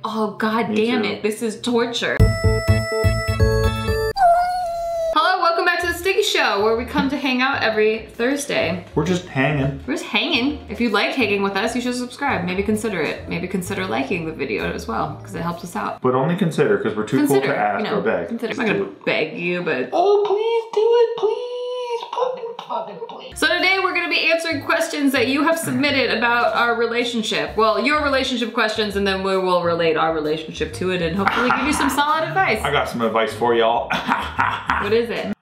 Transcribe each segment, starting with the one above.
Oh, god damn it. This is torture. Hello, welcome back to the Sticky Show, where we come to hang out every Thursday. We're just hanging. We're just hanging. If you like hanging with us, you should subscribe. Maybe consider it. Maybe consider liking the video as well, because it helps us out. But only consider, because we're too cool to ask or beg. I'm not gonna beg you, but... Oh, please do it, please. Fucking please. So today we're gonna be answering questions that you have submitted about our relationship. Well, your relationship questions, and then we will relate our relationship to it and hopefully give you some solid advice. I got some advice for y'all. What is it?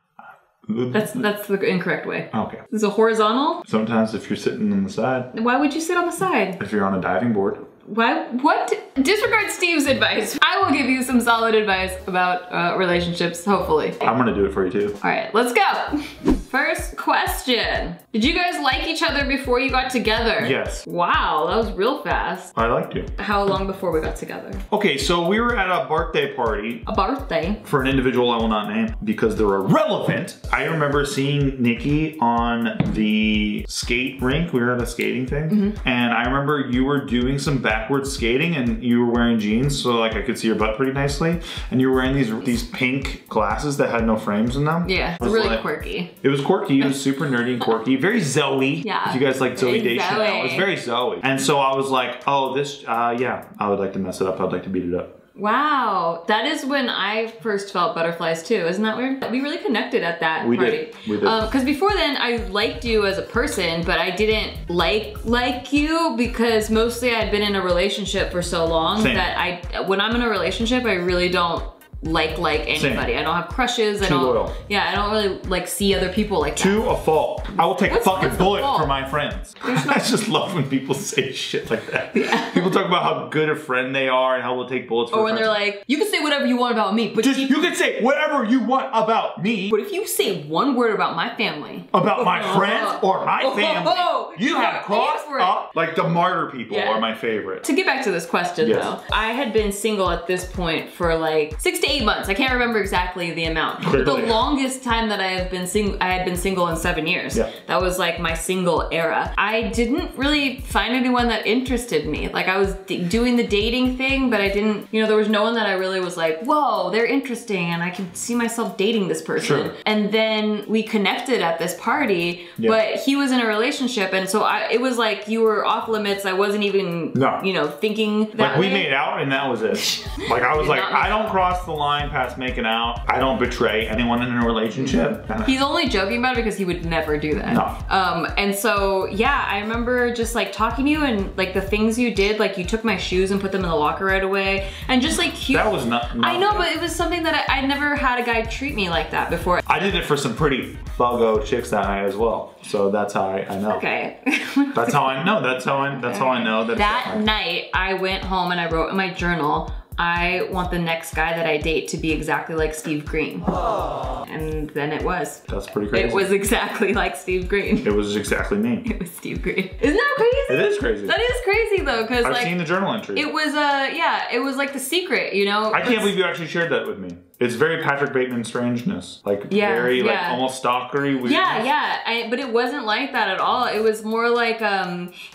That's the incorrect way. Okay. Is it horizontal? Sometimes if you're sitting on the side. Why would you sit on the side? If you're on a diving board. Why? What? Disregard Steve's advice. I will give you some solid advice about relationships, hopefully. I'm gonna do it for you too. All right, let's go. First question. Did you guys like each other before you got together? Yes. Wow, that was real fast. I liked you. How long before we got together? Okay, so we were at a birthday party. A birthday? For an individual I will not name because they're irrelevant. I remember seeing Nikki on the skate rink. We were at a skating thing. And I remember you were doing some backwards skating and you were wearing jeans so like I could see your butt pretty nicely. And you were wearing these pink glasses that had no frames in them. Yeah, it's really quirky. It was quirky, it was super nerdy and quirky. Very Zoe. Yeah. If you guys like Zoe Very Deschanel. Zoe. It's very Zoe. And so I was like, oh, this, yeah, I would like to mess it up. I'd like to beat it up. Wow, that is when I first felt butterflies too. Isn't that weird? We really connected at that party. We did. Because before then, I liked you as a person, but I didn't like you because mostly I'd been in a relationship for so long that when I'm in a relationship, I really don't like anybody. Same. I don't have crushes. I don't. Loyal. Yeah, I don't really like see other people like that. To a fault. I will take a fucking bullet fault? for my friends. I just love when people say shit like that. Yeah. People talk about how good a friend they are and how they'll take bullets for Or when they're like, you can say whatever you want about me, but you can say whatever you want about me. But if you say one word about my family, about my friends or my family, you have crossed up. Like the martyr people are my favorite. To get back to this question though, I had been single at this point for like 6 to 8 months. I can't remember exactly the amount. But the longest time that I had been single in 7 years. Yeah. That was like my single era. I didn't really find anyone that interested me. Like I was doing the dating thing, but I didn't, you know, there was no one that I really was like, whoa, they're interesting and I can see myself dating this person. Sure. And then we connected at this party, but he was in a relationship and so it was like you were off limits. I wasn't even, you know, thinking that like we made out and that was it. Like I was like, I don't cross the line past making out. I don't betray anyone in a relationship. He's only joking about it because he would never do that. No. And so, yeah, I remember just like talking to you and like the things you did, like you took my shoes and put them in the locker right away. And just like cute. That was not I know, but it was something that I never had a guy treat me like that before. I did it for some pretty thuggo chicks that night as well. So that's how I know. Okay. That's how I know. That's how I know. That night, I went home and I wrote in my journal, I want the next guy that I date to be exactly like Steve Green. Aww. And then it was. That's pretty crazy. It was exactly like Steve Green. It was exactly me. It was Steve Green. Isn't that crazy? It is crazy. That is crazy though, because I've seen the journal entry. It was yeah, it was like the secret, you know? I can't believe you actually shared that with me. It's very Patrick Bateman strangeness. Like very like almost stalkery weirdness. Yeah, but it wasn't like that at all. It was more like,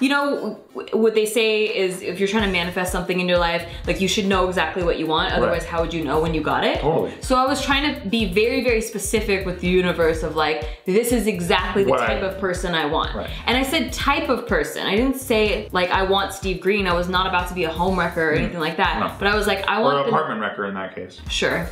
you know, what they say is if you're trying to manifest something in your life, like you should know exactly what you want. Otherwise, how would you know when you got it? Totally. So I was trying to be very, very specific with the universe of like, this is exactly the type of person I want. Right. And I said type of person. I didn't say like, I want Steve Green. I was not about to be a home wrecker or anything like that. No. But I was like, I want an apartment wrecker in that case. Sure.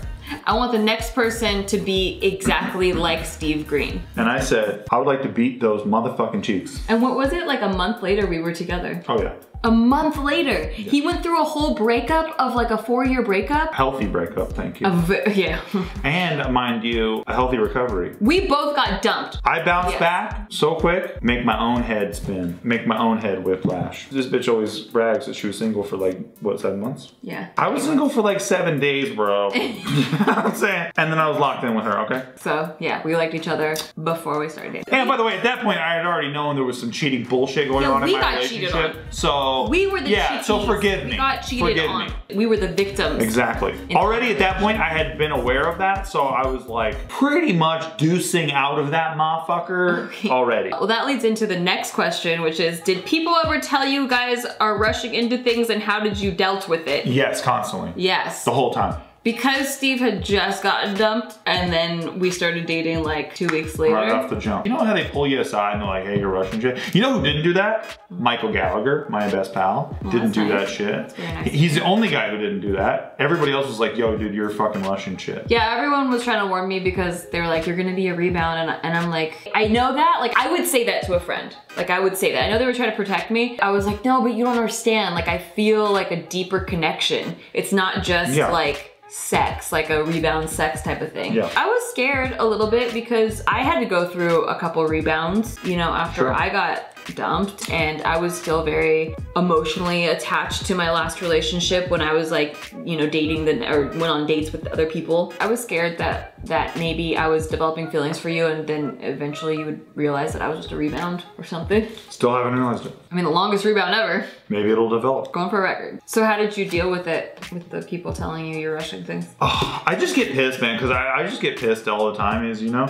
I want the next person to be exactly like Steve Green. And I said, I would like to beat those motherfucking cheeks. And what was it? Like a month later we were together. Oh yeah. A month later. Yeah. He went through a whole breakup of like a 4-year breakup. Healthy breakup, thank you. Yeah. And mind you, a healthy recovery. We both got dumped. I bounced back so quick, make my own head spin. Make my own head whiplash. This bitch always brags that she was single for like, what, 7 months? Yeah. I was single for like 7 days, bro. You know what I'm saying? And then I was locked in with her, okay? So, yeah, we liked each other before we started dating. And by the way, at that point, I had already known there was some cheating bullshit going on in my relationship. Cheated on. So So we were the cheaties. So forgive me. We got cheated on. We were the victims. Exactly. Already at that point, I had been aware of that, so I was like pretty much deucing out of that motherfucker already. Well, that leads into the next question, which is, did people ever tell you guys are rushing into things, and how did you dealt with it? Yes, constantly. Yes. The whole time. Because Steve had just gotten dumped, and then we started dating like 2 weeks later. Right off the jump. You know how they pull you aside and they're like, hey, you're rushing shit? You know who didn't do that? Michael Gallagher, my best pal. Didn't do that shit. That's very nice. He's the only guy who didn't do that. Everybody else was like, yo, dude, you're fucking rushing shit. Yeah, everyone was trying to warn me because they were like, you're gonna be a rebound. And I'm like, I know that. Like, I would say that to a friend. Like, I would say that. I know they were trying to protect me. I was like, no, but you don't understand. Like, I feel like a deeper connection. It's not just like sex, like a rebound sex type of thing. Yeah. I was scared a little bit because I had to go through a couple rebounds, you know, after I got dumped, and I was still very emotionally attached to my last relationship when I was like, you know, dating or went on dates with other people. I was scared that maybe I was developing feelings for you, and then eventually you would realize that I was just a rebound or something. Still haven't realized it. I mean, the longest rebound ever. Maybe it'll develop. Going for a record. So how did you deal with it, with the people telling you you're rushing things? Oh, I just get pissed, man, because I just get pissed all the time, as you know.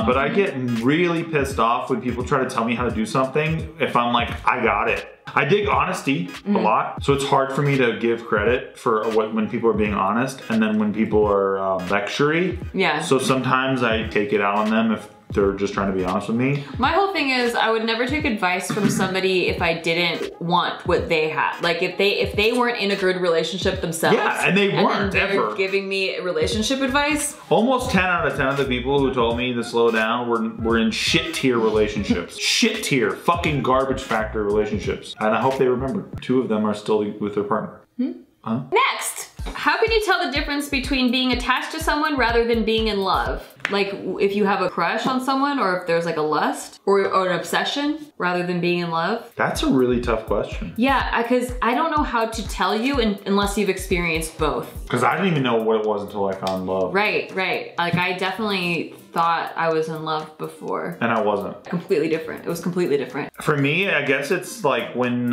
But I get really pissed off when people try to tell me how to do something if I'm like, I got it. I dig honesty a lot, so it's hard for me to give credit for when people are being honest, and then when people are lectury. Yeah. So sometimes I take it out on them if they're just trying to be honest with me. My whole thing is I would never take advice from somebody if I didn't want what they had. Like if they weren't in a good relationship themselves. Yeah, and they weren't ever giving me relationship advice. Almost 10 out of 10 of the people who told me to slow down were in shit tier relationships. Shit tier, fucking garbage factor relationships. And I hope they remember. 2 of them are still with their partner. Next, how can you tell the difference between being attached to someone rather than being in love? Like if you have a crush on someone, or if there's like a lust or an obsession rather than being in love? That's a really tough question. Yeah, because I don't know how to tell you unless you've experienced both. Because I didn't even know what it was until I found love. Right. Like I definitely thought I was in love before. And I wasn't. Completely different. It was completely different. For me, I guess it's like when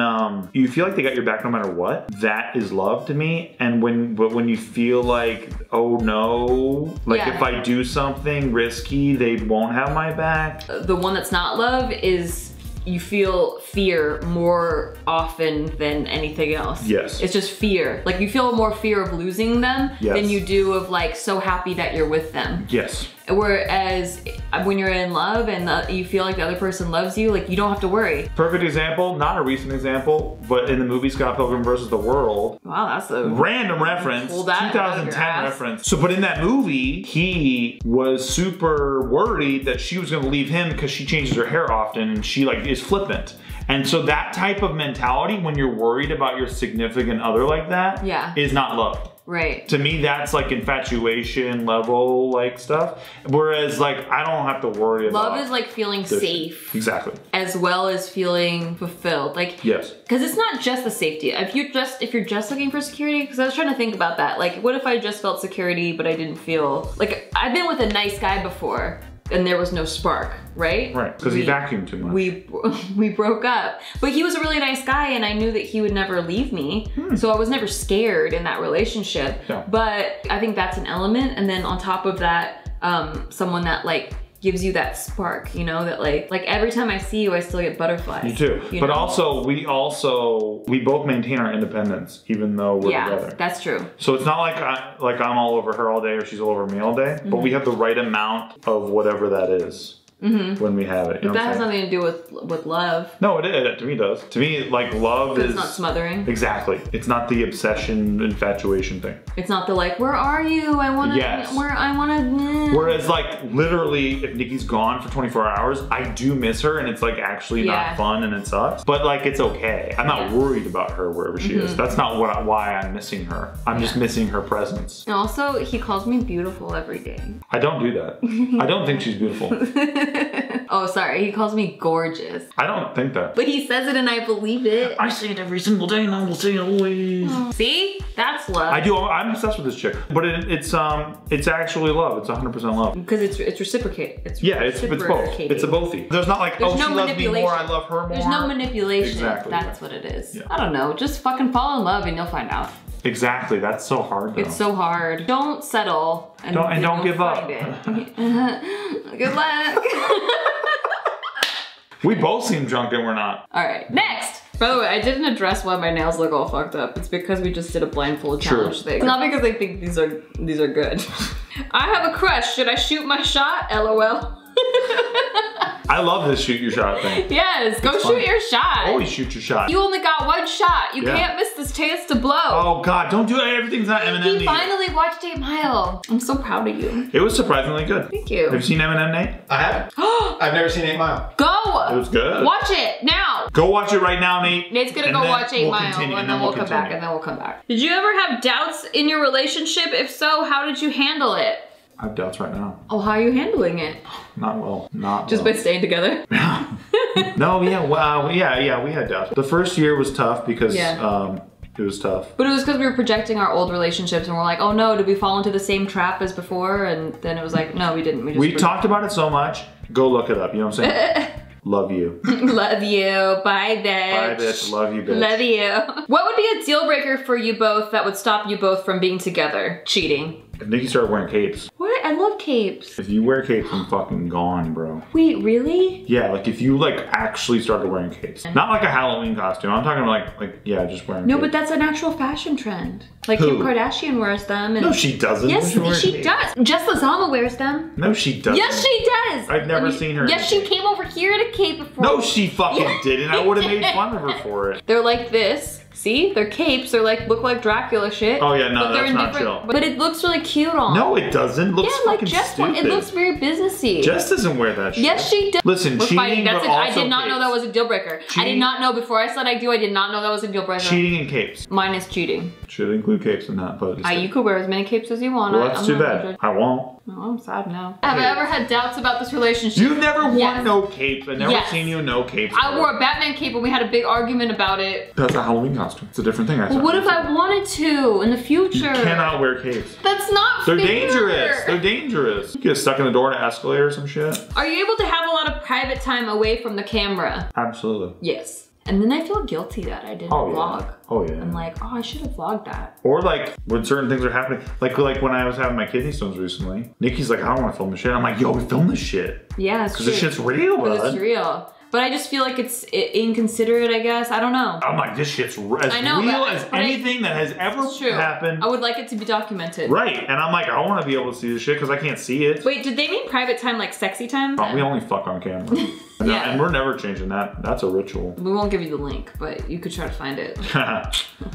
you feel like they got your back no matter what, that is love to me. And when you feel like, oh no, like if I do something risky, they won't have my back. The one that's not love is you feel fear more often than anything else. Yes. It's just fear. Like you feel more fear of losing them than you do of like so happy that you're with them. Yes. Whereas when you're in love and you feel like the other person loves you, like you don't have to worry. Perfect example, not a recent example, but in the movie Scott Pilgrim vs. the World. Wow, that's a random reference, 2010 reference. So, but in that movie, he was super worried that she was gonna leave him because she changes her hair often and she like is flippant. And so that type of mentality, when you're worried about your significant other like that, is not love. Right. To me, that's like infatuation level like stuff. Whereas like, I don't have to worry about. Love is like feeling safe. Exactly. As well as feeling fulfilled. Like, yes. Because it's not just the safety. If you're just looking for security, because I was trying to think about that. Like, what if I just felt security, but I didn't feel, like I've been with a nice guy before and there was no spark, right? Right, because he vacuumed too much. We broke up. But he was a really nice guy and I knew that he would never leave me. So I was never scared in that relationship. Yeah. But I think that's an element. And then on top of that, someone that like gives you that spark, you know, that like every time I see you, I still get butterflies. Me too. But also, we both maintain our independence, even though we're together. That's true. So it's not like I'm all over her all day or she's all over me all day, but we have the right amount of whatever that is. When we have it. You know that has nothing to do with love. No, it to me does. To me, like love is... It's not smothering. Exactly. It's not the obsession, infatuation thing. It's not the like, where are you? I want to... Whereas like literally, if Nikki's gone for 24 hours, I do miss her and it's like actually not fun and it sucks. But like it's okay. I'm not worried about her wherever she is. That's not why I'm missing her. I'm just missing her presence. And also, he calls me beautiful every day. I don't do that. I don't think she's beautiful. Oh, sorry. He calls me gorgeous. I don't think that. But he says it and I believe it. I say it every single day and I will say it always. Oh. See? That's love. I do. I'm obsessed with this chick. But it's actually love. It's 100% love. Because it's reciprocated. It's both. It's a bothy. There's not like, she loves me more, I love her more. There's no manipulation. Exactly. That's what it is. Yeah. I don't know. Just fucking fall in love and you'll find out. Exactly. That's so hard though. It's so hard. Don't settle. And don't give up. Good luck. We both seem drunk and we're not. All right, next. By the way, I didn't address why my nails look all fucked up. It's because we just did a blindfold challenge thing. It's not because I think these are good. I have a crush. Should I shoot my shot? LOL. I love this shoot your shot thing. Yes, go shoot your shot. Always shoot your shot. You only got one shot. You can't miss this chance to blow. Oh God, don't do it. Everything's not Eminem. He finally watched 8 Mile. I'm so proud of you. It was surprisingly good. Thank you. Have you seen Eminem, Nate? I haven't. I've never seen 8 Mile. Go. It was good. Watch it now. Go watch it right now, Nate. Nate's gonna go watch 8 Mile and then we'll come back and then we'll come back. Did you ever have doubts in your relationship? If so, how did you handle it? I have doubts right now. Oh, how are you handling it? Not well. Not just well. by staying together? No, yeah, we had doubts. The first year was tough because it was tough. But it was because we were projecting our old relationships and we're like, oh no, did we fall into the same trap as before? And then it was like, no, we didn't. We talked about it so much. Go look it up. You know what I'm saying? Love you. Love you. Bye, bitch. Bye, bitch. Love you, bitch. Love you. What would be a deal breaker for you both that would stop you both from being together? Cheating. If Nikki started wearing capes. What? I love capes. If you wear capes, I'm fucking gone, bro. Wait, really? Yeah, like if you like actually started wearing capes. Not like a Halloween costume. I'm talking like yeah, just wearing capes. But that's an actual fashion trend. Like Who? Kim Kardashian wears them. And no, she doesn't. Yes, she does. Jess Lozama wears them. No, she doesn't. Yes, she does. I've never seen her. Yes, she came over here in a cape before. No, she fucking didn't. I would have made fun of her for it. They're like this. See? They're capes. They're like, look like Dracula shit. Oh yeah, no, that's not chill. But it looks really cute on. No, it doesn't. It looks fucking Jess stupid. It looks very businessy. Jess doesn't wear that shit. Yes, she does. Listen, cheating, but also I did not know that was a deal breaker. I did not know before I said I do. I did not know that was a deal breaker. Cheating and capes. Mine is cheating. Should include capes in that, but you could wear as many capes as you want. Well, that's too bad. I won't. Oh, I'm sad now. Have I ever had doubts about this relationship? You've never worn no capes. I've never seen you in no capes. I wore a Batman cape and we had a big argument about it. That's a Halloween costume. It's a different thing. Well, what if I wanted to in the future? You cannot wear capes. That's not fair. They're dangerous. They're dangerous. You get stuck in the door in an escalator or some shit. Are you able to have a lot of private time away from the camera? Absolutely. Yes. And then I feel guilty that I didn't vlog. Oh yeah. I'm like, oh, I should have vlogged that. Or like when certain things are happening, like when I was having my kidney stones recently, Nikki's like, I don't want to film this shit. I'm like, yo, we film this shit. Yeah, it's true. Because this shit's real, bro. It's real. But I just feel like it's inconsiderate, I guess. I don't know. I'm like, this shit's as real as anything that has ever happened. I would like it to be documented. Right. And I'm like, I want to be able to see this shit because I can't see it. Wait, did they mean private time like sexy time? Oh, we only fuck on camera. Yeah. And we're never changing that. That's a ritual. We won't give you the link, but you could try to find it.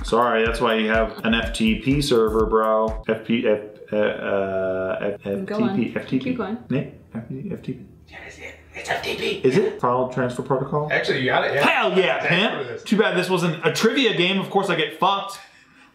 Sorry, that's why you have an FTP server, bro. FTP. Keep going. Nick? FTP. Yeah, that's it. It's FTP. Is it? File Transfer Protocol? Actually, you got it, yeah. Hell yeah, pimp! Too bad this wasn't a trivia game. Of course I get fucked.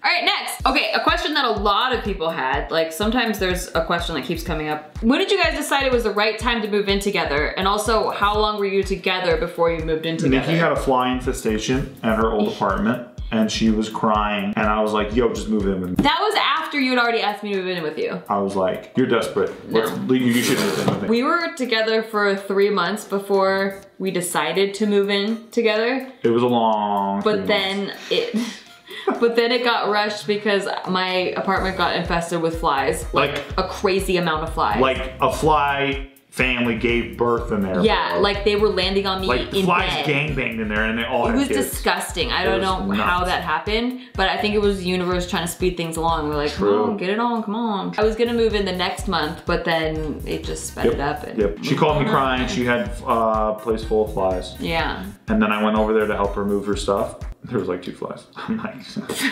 All right, next. Okay, a question that a lot of people had. Like, sometimes there's a question that keeps coming up. When did you guys decide it was the right time to move in together? And also, how long were you together before you moved in together? Nikki had a fly infestation at her old apartment. And she was crying. And I was like, yo, just move in with me. That was after you had already asked me to move in with you. I was like, you're desperate. You should move in with me. We were together for 3 months before we decided to move in together. It was a long But then it got rushed because my apartment got infested with flies. Like a crazy amount of flies. Like a fly family gave birth in there. Yeah, bro. Like they were landing on me like in flies bed. gangbanged in there and they all had kids. It was disgusting. I don't know how that happened, but I think it was the universe trying to speed things along. We're like, come on, get it on, come on. I was gonna move in the next month, but then it just sped it up. And She called me crying. She had a place full of flies. Yeah. And then I went over there to help her move her stuff. There was like 2 flies. I'm like, this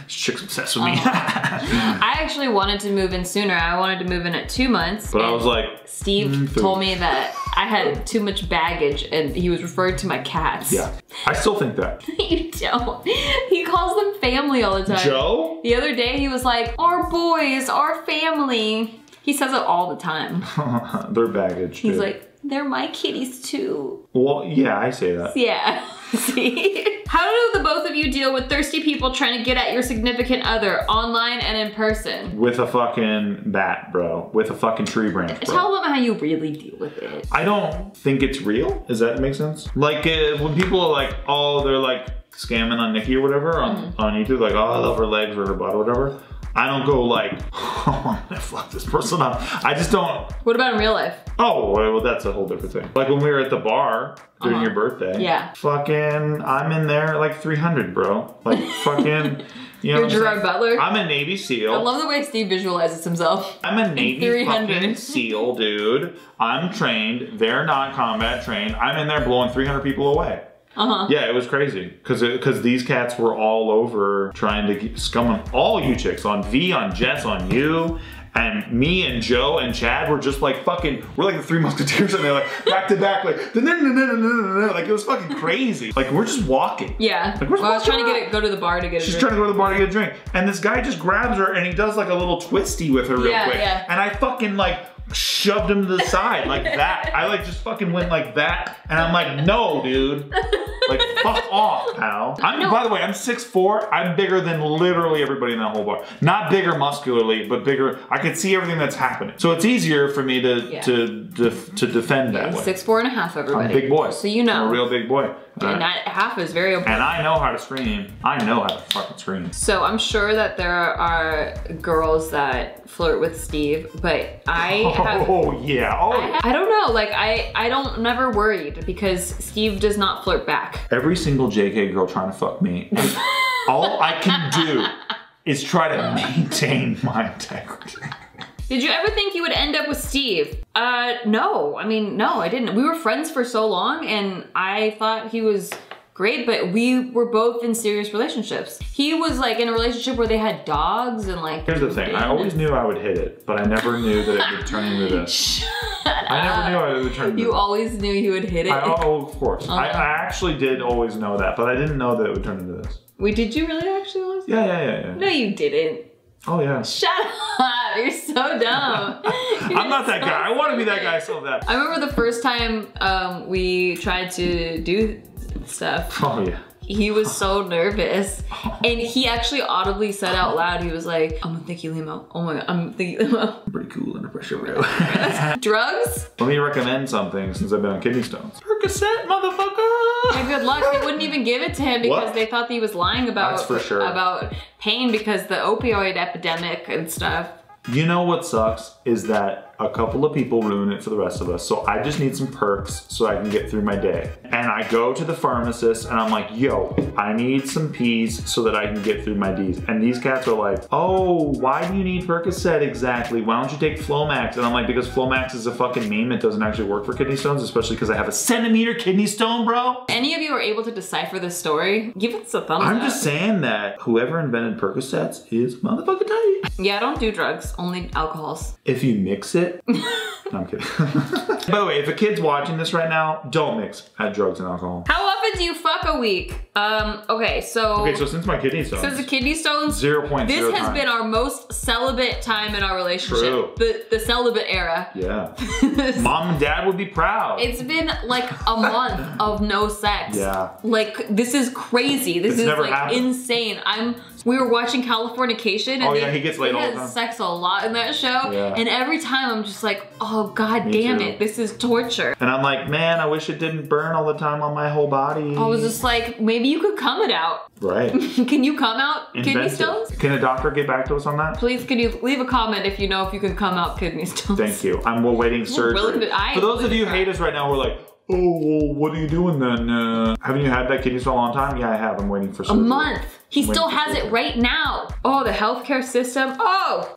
chick's obsessed with me. I actually wanted to move in sooner. I wanted to move in at 2 months. But I was like, Steve told me that I had too much baggage and he was referring to my cats. Yeah, I still think that. You don't. He calls them family all the time. Joe? The other day he was like, our boys, our family. He says it all the time. They're baggage. He's like, they're my kitties too. Well, yeah, I say that. Yeah. See? How do the both of you deal with thirsty people trying to get at your significant other online and in person? With a fucking bat, bro. With a fucking tree branch, bro. Tell them how you really deal with it. I don't think it's real. Does that make sense? Like when people are like, oh, they're like scamming on Nikki or whatever on YouTube, like, oh, I love her legs or her butt or whatever. I don't go like, oh, I'm gonna fuck this person up. I just don't. What about in real life? Oh, well, that's a whole different thing. Like when we were at the bar during your birthday. Yeah. Fucking, I'm in there like 300, bro. Like fucking, you know. You're Gerard Butler? I'm a Navy SEAL. I love the way Steve visualizes himself. I'm a Navy fucking SEAL, dude. I'm trained. They're not combat trained. I'm in there blowing 300 people away. Yeah, it was crazy because these cats were all over trying to scum on all you chicks, on V, on Jess, on you, and me and Joe and Chad were just like fucking, we're like the Three Musketeers and they're like back to back, like like it was fucking crazy. Like we're just walking. Yeah. Like, well, I was trying to go to the bar to get a drink. She's trying to go to the bar to get a drink, and this guy just grabs her and he does like a little twisty with her real quick, and I fucking like shoved him to the side like that. I like just fucking went like that, and I'm like, no, dude. Like, fuck off, pal. By the way, I'm 6'4". I'm bigger than literally everybody in that whole bar. Not bigger muscularly, but bigger. I can see everything that's happening. So it's easier for me to defend that way. 6'4.5", everybody. I'm a big boy. So you know. I'm a real big boy. And that half is very important. And I know how to scream. I know how to fucking scream. So I'm sure that there are girls that flirt with Steve, but I have... Oh, yeah. Oh, I don't know. Like, I don't never worried because Steve does not flirt back. Every single JK girl trying to fuck me, all I can do is try to maintain my integrity. Did you ever think you would end up with Steve? No. I mean, no, I didn't. We were friends for so long and I thought he was great, but we were both in serious relationships. He was like in a relationship where they had dogs and like... Here's the thing, I always knew I would hit it, but I never knew that it would turn into this. I never knew I would turn into this. You always knew you would hit it? Oh, of course. I actually did always know that, but I didn't know that it would turn into this. Wait, did you really actually always know? Yeah. No, you didn't. Oh, yeah. Shut up, you're so dumb. I'm not that guy. I want to be that guy so bad. I remember the first time we tried to do stuff. Oh, yeah. He was so nervous. And he actually audibly said out loud, he was like, I'm with Nikki Limo. Oh my God, I'm with Nikki Limo. I'm pretty cool under pressure, bro. Drugs? Let me recommend something since I've been on kidney stones. Percocet, motherfucker! Yeah, good luck. They wouldn't even give it to him because they thought that he was lying about, that's for sure. about pain because the opioid epidemic and stuff. You know what sucks is that a couple of people ruin it for the rest of us. So I just need some perks so I can get through my day. And I go to the pharmacist and I'm like, yo, I need some P's so that I can get through my D's. And these cats are like, oh, why do you need Percocet exactly? Why don't you take Flomax? And I'm like, because Flomax is a fucking meme. It doesn't actually work for kidney stones, especially because I have a centimeter kidney stone, bro. Any of you are able to decipher this story? Give us a thumbs up. I'm just saying that whoever invented Percocets is motherfucking tight. Yeah, I don't do drugs, only alcohols. If you mix it, no, I'm kidding. By the way, if a kid's watching this right now, don't mix drugs and alcohol. How often do you fuck a week? Okay, so since my kidney stones. Since the kidney stones, 0.0 this has been our most celibate time in our relationship. True. The celibate era. Yeah. Mom and dad would be proud. It's been like a month of no sex. Yeah. Like, this is crazy. This is like happened. Insane. We were watching Californication and he gets laid all the time. He has sex a lot in that show. Yeah. And every time I'm just like, oh God damn it, this is torture. And I'm like, man, I wish it didn't burn all the time on my whole body. I was just like, maybe you could cum it out. Right. Can you come out kidney stones? Can a doctor get back to us on that? Please, can you leave a comment if you know if you can come out kidney stones? Thank you. I'm awaiting surgery. For those of you who hate us right now, we're like, oh, well, what are you doing then? Haven't you had that kidney stone a long time? Yeah, I have. I'm waiting for surgery. A month. He still has it right now. Oh, the healthcare system. Oh,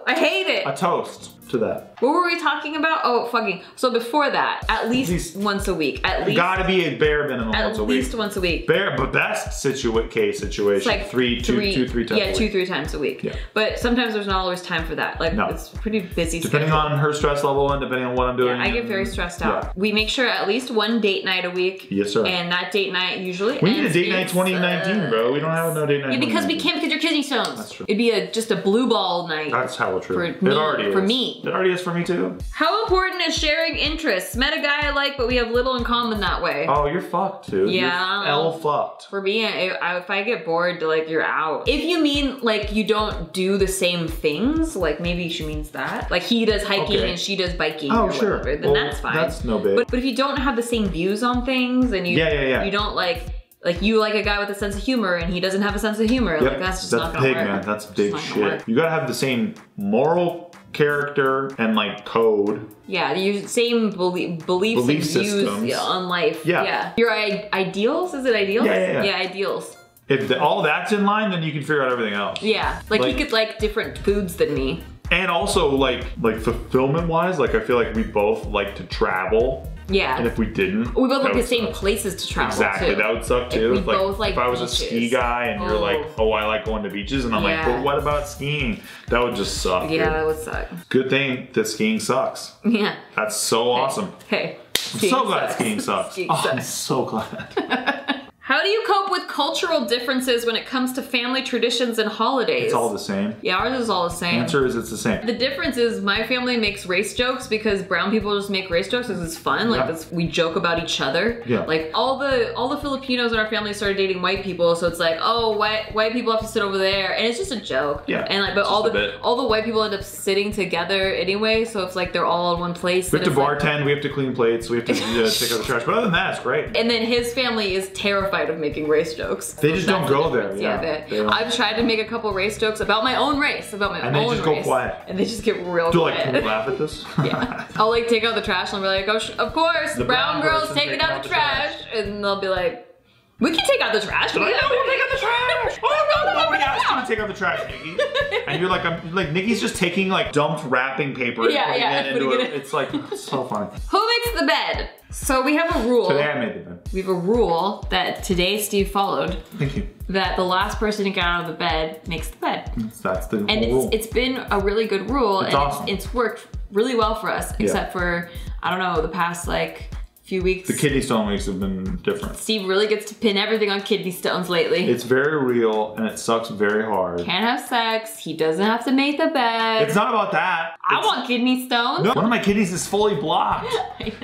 I hate it. A toast to that. What were we talking about? Oh, fucking. So before that, at least once a week. At least. Gotta be a bare minimum once a week. At least once a week. Bare, but that's case situation. It's like three times a week. Yeah, 2-3 times a week. Yeah. But sometimes there's not always time for that. Like, it's pretty busy. Depending on her stress level and depending on what I'm doing. Yeah, I get very stressed out. Yeah. We make sure at least one date night a week. Yes, sir. And that date night usually We need a date night 2019, bro. We don't have no date night. Yeah, because we can't get your kidney stones. That's true. It'd be just a blue ball night. That's hella true. For me. It already is for me too. How important is sharing interests? Met a guy I like, but we have little in common that way. Oh, you're fucked, dude. Yeah. You're L fucked. For me, if I get bored, like, you're out. If you mean, like, you don't do the same things, like, maybe she means that. Like, he does hiking and she does biking or sure. whatever, then that's fine. That's no big. But if you don't have the same views on things and you you don't like you like a guy with a sense of humor and he doesn't have a sense of humor, like that's just not gonna work. Man. That's big shit. You gotta have the same moral character and like code. Yeah, your same beliefs and views on life. Yeah. Your ideals, is it ideals? Yeah, ideals. If all that's in line, then you can figure out everything else. Yeah, like he could like different foods than me. And also like fulfillment wise, like I feel like we both like to travel. Yeah. And if we didn't, we both like the same places to travel. Exactly, that would suck too. If we both like if I was a ski guy and you're like, oh, I like going to beaches, and I'm like, but what about skiing? That would just suck. Yeah, that would suck. Good thing that skiing sucks. Yeah. That's so awesome. Hey. I'm so glad skiing sucks. I'm so glad. How do you cope with cultural differences when it comes to family traditions and holidays? It's all the same. Yeah, ours is all the same. Answer is it's the same. The difference is my family makes race jokes because brown people just make race jokes because it's fun. Like we joke about each other. Yeah. Like all the Filipinos in our family started dating white people, so it's like, oh, white people have to sit over there, and it's just a joke. Yeah. And like, but all the white people end up sitting together anyway, so it's like they're all in one place. We have to bartend. We have to clean plates. We have to take out the trash. But other than that, it's great. And then his family is terrified of making race jokes. They just don't go there. Yeah. I've tried to make a couple race jokes about my own race, and they just go quiet. And they just get real quiet. Like, can we laugh at this? Yeah. I'll like take out the trash and I'll be like, oh, of course, the brown girl's taking out the trash. And they'll be like, we can take out the trash. We'll take out the trash. Oh no, nobody asked you to take out the trash, Nikki. And you're like, Nikki's just taking like dumped wrapping paper and putting it into it. It's like, so funny. Who makes the bed? So we have a rule. Today I made the bed. We have a rule that today Steve followed. Thank you. That the last person to get out of the bed makes the bed. That's the rule. It's been a really good rule. It's awesome. It's worked really well for us, except for, I don't know, the past like few weeks. The kidney stone weeks have been different. Steve really gets to pin everything on kidney stones lately. It's very real and it sucks very hard. Can't have sex. He doesn't have to make the bed. It's not about that. I want kidney stones. No, one of my kidneys is fully blocked.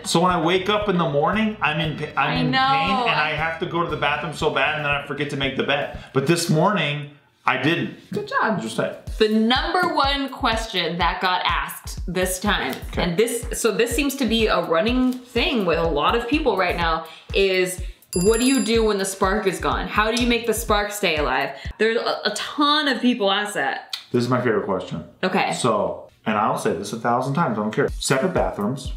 So when I wake up in the morning, I'm in pain and I have to go to the bathroom so bad and then I forget to make the bed. But this morning, I didn't. Good job. Just say. The number one question that got asked this time, and this seems to be a running thing with a lot of people right now, is what do you do when the spark is gone? How do you make the spark stay alive? There's a ton of people ask that. This is my favorite question. Okay. So, and I'll say this 1,000 times, I don't care. Separate bathrooms.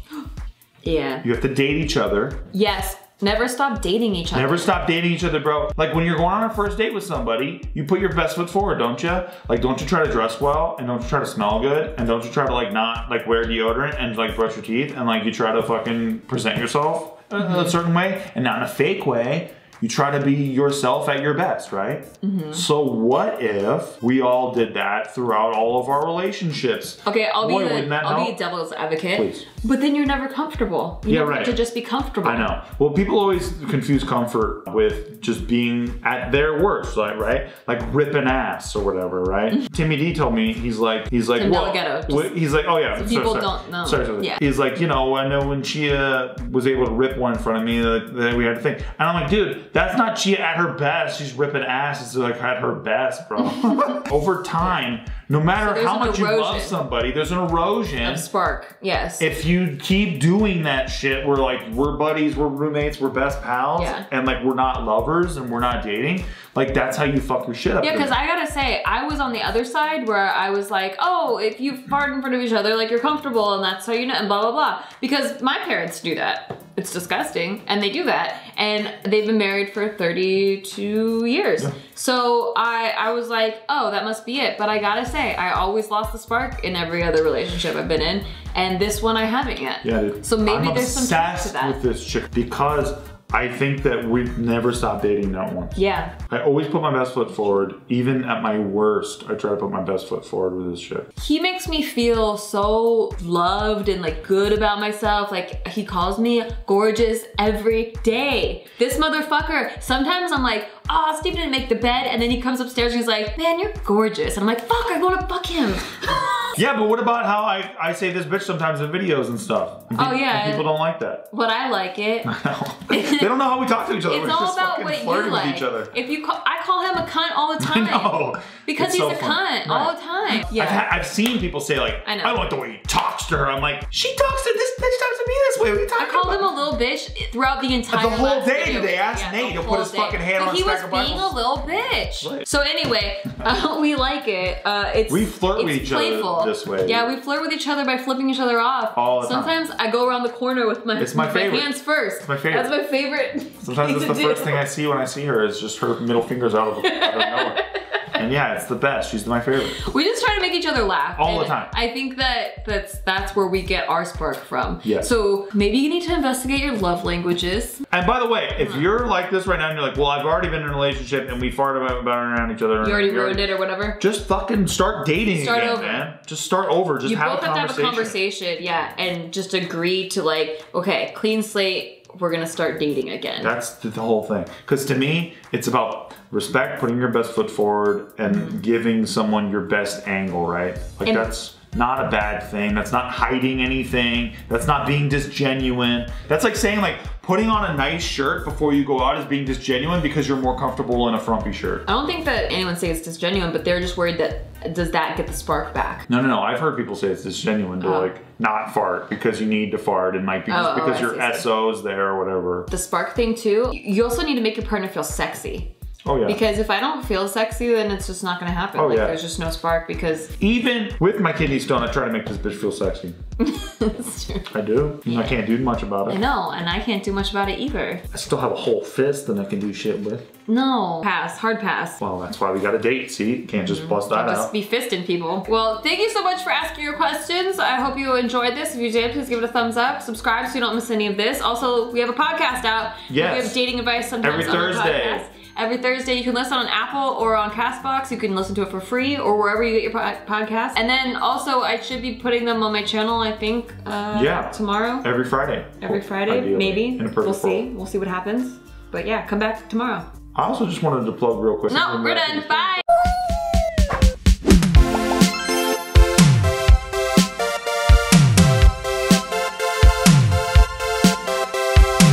Yeah. You have to date each other. Yes. Never stop dating each other. Never stop dating each other, bro. Like when you're going on a first date with somebody, you put your best foot forward, don't you? Like don't you try to dress well and don't you try to smell good and don't you try to like not like wear deodorant and like brush your teeth and like you try to fucking present yourself a certain way and not in a fake way. You try to be yourself at your best, right? So what if we all did that throughout all of our relationships? Okay, I'll be a devil's advocate. Please. But then you're never comfortable. You never get to just be comfortable. I know. Well, people always confuse comfort with just being at their worst, like, right? Like ripping ass or whatever, right? Timmy D told me, he's like, he's like, oh yeah. So people don't know. Sorry. Yeah. He's like, you know, I know when Chia was able to rip one in front of me, that we had to think. And I'm like, dude, that's not Chia at her best. She's ripping ass. It's like at her best, bro. Over time, no matter how much you love somebody, there's an erosion. Of spark, yes. If you keep doing that shit, we're buddies, we're roommates, we're best pals, and like we're not lovers and we're not dating, like that's how you fuck your shit up. Yeah, because I gotta say, I was on the other side where I was like, oh, if you fart in front of each other, like you're comfortable and that's how you know, and blah, blah, blah. Because my parents do that. It's disgusting, and they do that. And they've been married for 32 years. Yeah. So I was like, oh, that must be it. But I gotta say, I always lost the spark in every other relationship I've been in. And this one I haven't yet. Yeah, dude. So maybe there's some truth to that. I'm obsessed with this chick because I think that we've never stopped dating not once. Yeah. I always put my best foot forward. Even at my worst, I try to put my best foot forward with this shit. He makes me feel so loved and like good about myself. Like he calls me gorgeous every day. This motherfucker, sometimes I'm like, oh, Steve didn't make the bed. And then he comes upstairs and he's like, man, you're gorgeous. And I'm like, fuck, I wanna fuck him. Yeah, but what about how I say this bitch sometimes in videos and stuff? And and people don't like that. But I like it. I know. They don't know how we talk to each other. It's We're all just about fucking what you flirting like. with each other. If you I call him a cunt all the time. I know. Because it's he's so a funny. cunt all the time. Yeah. I've seen people say like, I know. I don't like the way he talks to her. I'm like, she talks to this bitch talks to me this way. What are you talking I called about? him a little bitch throughout the entire the whole day video. today. Ask Nate. He'll put his fucking hand on his He was stack of being a Bibles. little bitch. Right. So anyway, we like it. We flirt with each playful. other this way. Yeah, we flirt with each other by flipping each other off. All the time. Sometimes I go around the corner with my, It's my favorite. hands first. It's my favorite. That's my favorite. Sometimes it's the first thing I see when I see her is just her middle fingers out of nowhere. And yeah, it's the best. She's my favorite. We just try to make each other laugh. All the time. I think that's where we get our spark from. Yes. So maybe you need to investigate your love languages. And by the way, if you're like this right now and you're like, well, I've already been in a relationship and we farted about around each other. You already ruined it or whatever. Just fucking start dating again, over. Man. Just start over. Just You have both a have conversation. to have a conversation, yeah, and just agree to like, okay, clean slate. We're gonna start dating again. That's the whole thing. Because to me, it's about respect, putting your best foot forward, and giving someone your best angle, right? Like that's not a bad thing. That's not hiding anything. That's not being disgenuine. That's like saying like putting on a nice shirt before you go out is being disgenuine because you're more comfortable in a frumpy shirt. I don't think that anyone says it's disgenuine, but they're just worried that does that get the spark back? No. I've heard people say it's disgenuine to like not fart because you need to fart. It might be just because your SO's there or whatever. The spark thing too, you also need to make your partner feel sexy. Oh yeah. Because if I don't feel sexy, then it's just not gonna happen. Oh, like yeah. there's just no spark because even with my kidney stone, I try to make this bitch feel sexy. That's true. I do. Yeah. I can't do much about it. I know, and I can't do much about it either. I still have a whole fist that I can do shit with. No. Pass. Hard pass. Well, that's why we got a date, see? Can't just bust that Just out. be fisting people. Well, thank you so much for asking your questions. I hope you enjoyed this. If you did, please give it a thumbs up. Subscribe so you don't miss any of this. Also, we have a podcast out. Yes. We have dating advice sometimes Every on the Thursday. podcast. Every Thursday, you can listen on Apple or on CastBox. You can listen to it for free or wherever you get your podcast. And then also, I should be putting them on my channel, I think, tomorrow. Every Friday. Every Friday, Ideally. maybe. In a perfect We'll see. world. We'll see what happens. But yeah, come back tomorrow. I also just wanted to plug real quick. No, we're done. Bye.